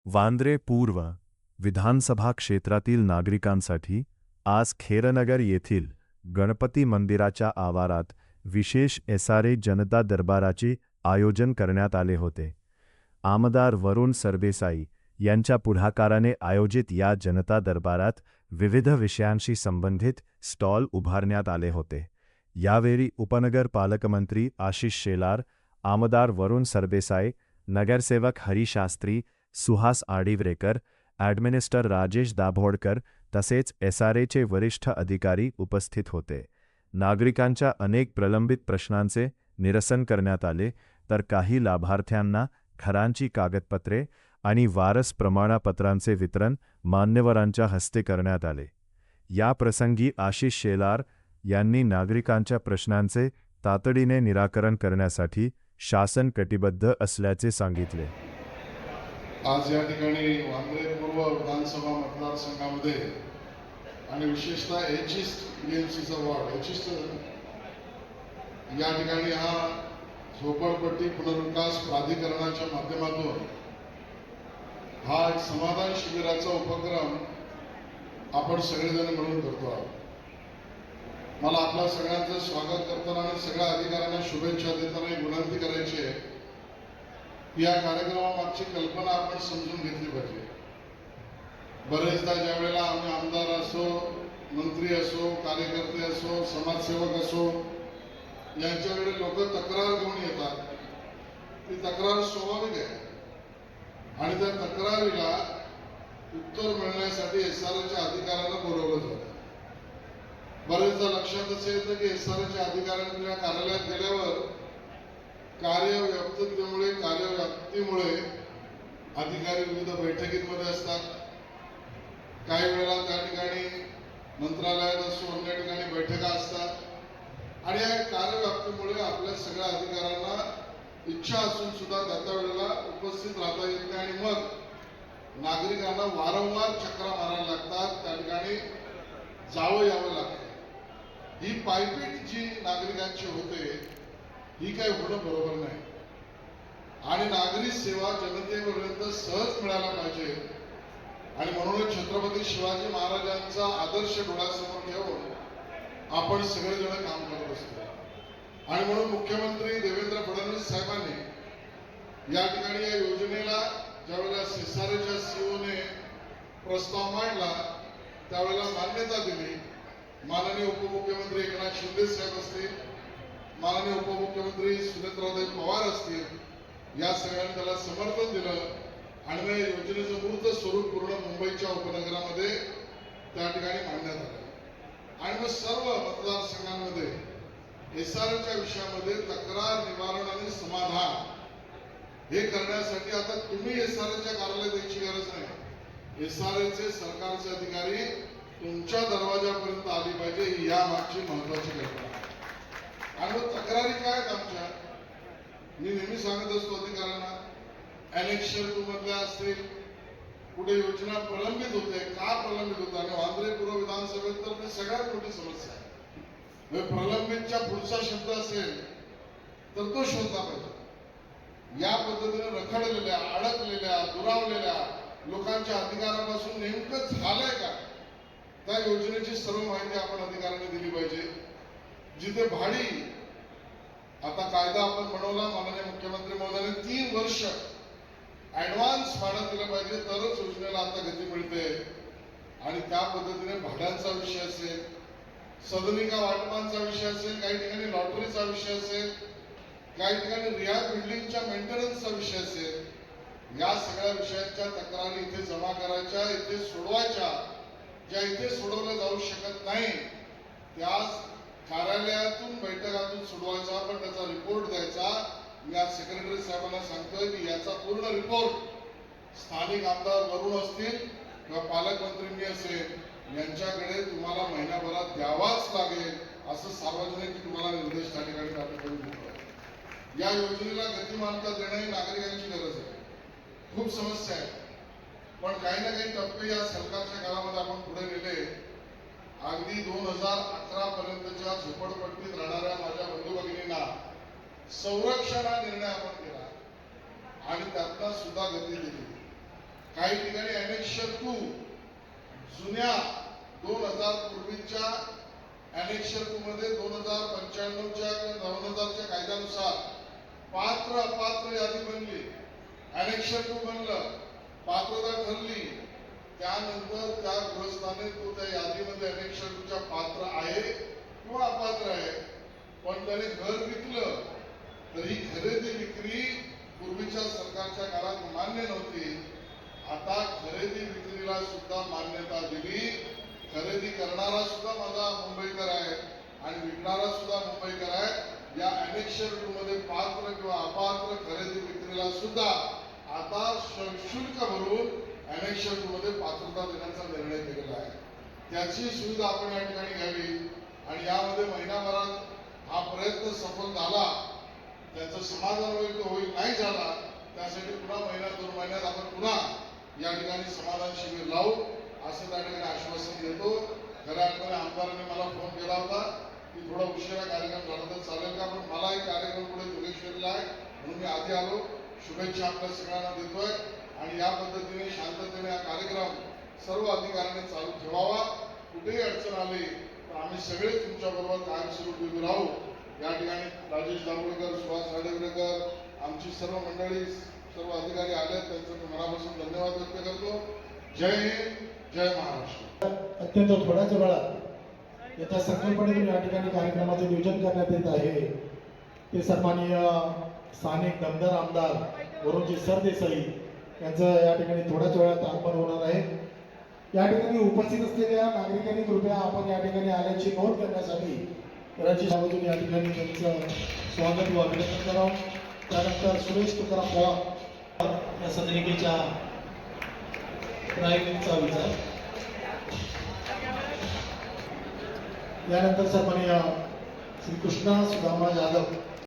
वांद्रे पूर्व विधानसभा क्षेत्रातील नागरिकांसाठी आज खेरनगर येथील गणपती मंदिराच्या आवारात विशेष एसआरए जनता दरबाराचे आयोजन करण्यात आले होते. आमदार वरुण सरदेसाई यांच्या पुढाकाराने आयोजित या जनता दरबारात विविध विषयांशी संबंधित स्टॉल उभारण्यात आले होते. यावेळी उपनगर पालकमंत्री आशिष शेलार, आमदार वरुण सरदेसाई, नगरसेवक हरिशास्त्री, सुहास आडिवरेकर, ॲडमिनिस्टर राजेश दाभोळकर तसेच एसआरएचे वरिष्ठ अधिकारी उपस्थित होते. नागरिकांच्या अनेक प्रलंबित प्रश्नांचे निरसन करण्यात आले, तर काही लाभार्थ्यांना घरांची कागदपत्रे आणि वारस प्रमाणपत्रांचे वितरण मान्यवरांच्या हस्ते करण्यात आले. या प्रसंगी आशिष शेलार यांनी नागरिकांच्या प्रश्नांचे तातडीने निराकरण करण्यासाठी शासन कटिबद्ध असल्याचे सांगितले. आज या ठिकाणी वांद्रे पूर्व विधानसभा मतदारसंघामध्ये आणि विशेषतः बीएमसीचा वॉर्ड या ठिकाणी हा झोपडपट्टी पुनर्विकास प्राधिकरणाच्या माध्यमातून हा एक समाधान शिबिराचा उपक्रम आपण सगळेजण मिळून करतो आहोत. मला आपल्या सगळ्यांचं स्वागत करताना आणि सगळ्या अधिकाऱ्यांना शुभेच्छा देताना एक विनंती करायची आहे की या कार्यक्रमामागची कल्पना आपण समजून घेतली पाहिजे. बरेचदा ज्या वेळेला आम्ही आमदार असो, मंत्री असो, कार्यकर्ते असो, समाजसेवक असो यांच्याकडे लोक तक्रार घेऊन येतात. ती तक्रार स्वाभाविक आहे आणि त्या तक्रारीला उत्तर मिळण्यासाठी एसआरएच्या अधिकाऱ्यांना बोलवलं जातं. बरेचदा लक्षात असे येतं की एसआरएच्या अधिकाऱ्यांच्या कार्यालयात गेल्यावर कार्यव्याप्तीमुळे अधिकारी विविध बैठकींमध्ये असतात. काही वेळेला त्या ठिकाणी मंत्रालयात असो, अन्य ठिकाणी बैठका असतात आणि या कार्यव्याप्तीमुळे आपल्या सगळ्या अधिकाऱ्यांना इच्छा असून सुद्धा त्या वेळेला उपस्थित राहता येत नाही आणि मग नागरिकांना वारंवार चक्रा मारायला लागतात, त्या ठिकाणी जावं यावं लागतं. ही पायपीट जी नागरिकांची होते ही काही होणं बरोबर नाही आणि नागरिक सेवा जनतेपर्यंत सहज मिळायला पाहिजे आणि म्हणूनच छत्रपती शिवाजी महाराजांचा आदर्श डोळ्यासमोर ठेवून आपण सगळेजण काम करत असतो. आणि म्हणून मुख्यमंत्री देवेंद्र फडणवीस साहेबांनी या ठिकाणी या योजनेला ज्यावेळेला एसआरएच्या सीओने प्रस्ताव मांडला त्यावेळेला मान्यता दिली. माननीय उपमुख्यमंत्री एकनाथ शिंदे साहेब असतील, माननीय उपमुख्यमंत्री सुनेत्राताई पवार असतील, या सगळ्यांनी त्याला समर्थन दिलं आणि या योजनेचं मूर्त स्वरूप पूर्ण मुंबईच्या उपनगरामध्ये त्या ठिकाणी मांडण्यात आलं. आणि मग सर्व मतदारसंघांमध्ये एसआरएच्या विषयामध्ये तक्रार निवारण आणि समाधान हे करण्यासाठी आता तुम्ही एसआरएच्या कार्यालयात यायची गरज नाही. एसआरएचे सरकारचे अधिकारी तुमच्या दरवाजापर्यंत आली पाहिजे ही या मागची महत्वाची कल्पना. आणि मग तक्रारी काय आहेत आमच्या? मी नेहमी सांगत असतो अधिकाऱ्यांना, ॲनेक्शर 2 मधल्या असतील, कुठे योजना प्रलंबित होते, का प्रलंबित होते? आणि वांद्रे पूर्व विधानसभेत तर सगळ्यात मोठी समस्या आहे. प्रलंबितच्या पुढचा शब्द असेल तर तो शोधला पाहिजे. या पद्धतीने रखडलेल्या, अडकलेल्या, दुरावलेल्या लोकांच्या अधिकारापासून नेमकं झालंय का त्या योजनेची सर्व माहिती आपण अधिकाऱ्यांनी दिली पाहिजे. जिथे भाडी आता कायदा आपण बनवला, माननीय मुख्यमंत्री महोदयाने 3 वर्ष ऍडव्हान्स भाडं दिलं पाहिजे तरच योजनेला आता गती मिळते. आणि त्या पद्धतीने भाड्यांचा विषय असेल, सदनिका वाटपांचा विषय असेल, काही ठिकाणी लॉटरीचा विषय असेल, काही ठिकाणी रियाज बिल्डिंगच्या मेंटेनन्सचा विषय असेल, या सगळ्या विषयांच्या तक्रारी इथे जमा करायच्या, इथे सोडवायच्या. ज्या इथे सोडवल्या जाऊ शकत नाही त्या कार्यालयातून बैठकातून सोडवायचा, पण त्याचा रिपोर्ट द्यायचा. मी आज सेक्रेटरी साहेबांना सांगतोय की याचा पूर्ण रिपोर्ट स्थानिक आमदार वरुण असतील किंवा पालकमंत्री मी असेल यांच्याकडे तुम्हाला महिनाभरात द्यावाच लागेल, असं सार्वजनिक तुम्हाला निर्देश त्या ठिकाणी करून देतो. या योजनेला गतिमानता देणं ही नागरिकांची गरज आहे. खूप समस्या आहे, पण काही ना काही टप्पे या सरकारच्या काळामध्ये आपण पुढे नेले. अगदी 2011 पर्यंतच्या झोपडपट्टीत राहणाऱ्या माझ्या बंधू भगिनींना संरक्षण हा निर्णय आपण केला आणि त्यातनं सुद्धा गती दिली. काही ठिकाणी ॲनेक्शन 2 जुन्या 2000 पूर्वीच्या ॲनेक्शन 2 मध्ये 2095च्या किंवा 2000च्या कायद्यानुसार पात्र अपात्र यादी बनली. ॲनेक्शन 2 बनलं, पात्रता ठरली, त्यानंतर त्या गृहस्थाने तो त्या यादीमध्ये ॲनेक्शन 2च्या पात्र आहे किंवा अपात्र आहे. पण त्याने घर विकलं तरी खरेदी विक्री पूर्वीच्या सरकारच्या काळात मान्य नव्हती. आता खरेदी विक्रीला सुद्धा मान्यता दिली. खरेदी करणारा सुद्धा माझा मुंबईकर आहे आणि विकणारा सुद्धा मुंबईकर आहे. या ॲनेक्शन 2 मध्ये पात्र किंवा अपात्र खरेदी विक्रीला सुद्धा आता शुल्क भरून ॲनेक्शन 2 मध्ये पात्रता देण्याचा निर्णय केलेला आहे. त्याची सुविधा आपण या ठिकाणी घ्यावी आणि यामध्ये महिनाभरात हा प्रयत्न सफल झाला, त्याचं समाधान होईल नाही झाला, त्यासाठी पुन्हा महिना 2 महिन्यात आपण पुन्हा या ठिकाणी समाधान शिबिर लावू असं त्या ठिकाणी आश्वासन देतो. खऱ्या अर्थाने आमदारांनी मला फोन केला होता की थोडा उशिरा कार्यक्रम झाला तर चालेल का, पण मला एक कार्यक्रम पुढे जोगेश्वरीला आहे म्हणून मी आधी आलो. शुभेच्छा आपल्या सगळ्यांना देतोय आणि या पद्धतीने शांततेने हा कार्यक्रम सर्व अधिकाऱ्यांनी चालू ठेवावा. कुठेही अडचण आली तर आम्ही सगळे तुमच्या बरोबर कायमस्वरूपी उभे राहू. या ठिकाणी राजेश दाभोळकर, सुहास राडेवरेकर, आमची सर्व मंडळी, सर्व अधिकारी आले, त्यांचं मी मनापासून धन्यवाद व्यक्त करतो. जय हिंद, जय महाराष्ट्र. अत्यंत थोड्याच वेळात याच्या संकल्पनेतून या ठिकाणी कार्यक्रमाचे नियोजन करण्यात येत आहे. ते सन्माननीय स्थानिक दमदार आमदार वरुणजी सरदेसाई यांचं या ठिकाणी थोड्याच वेळात आगमन होणार आहे. या ठिकाणी उपस्थित असलेल्या नागरिकांनी कृपया आपण या ठिकाणी आल्याची नोंद करण्यासाठी राजेश आवाजून या ठिकाणी त्यांचं स्वागत व अभिनंदन करावं. त्यानंतर सुरेश तुकाराम पवार या सदनिकेच्या प्रायोगिकचा विचार, यानंतर सन्माननीय श्री कृष्णा सुदामा यादव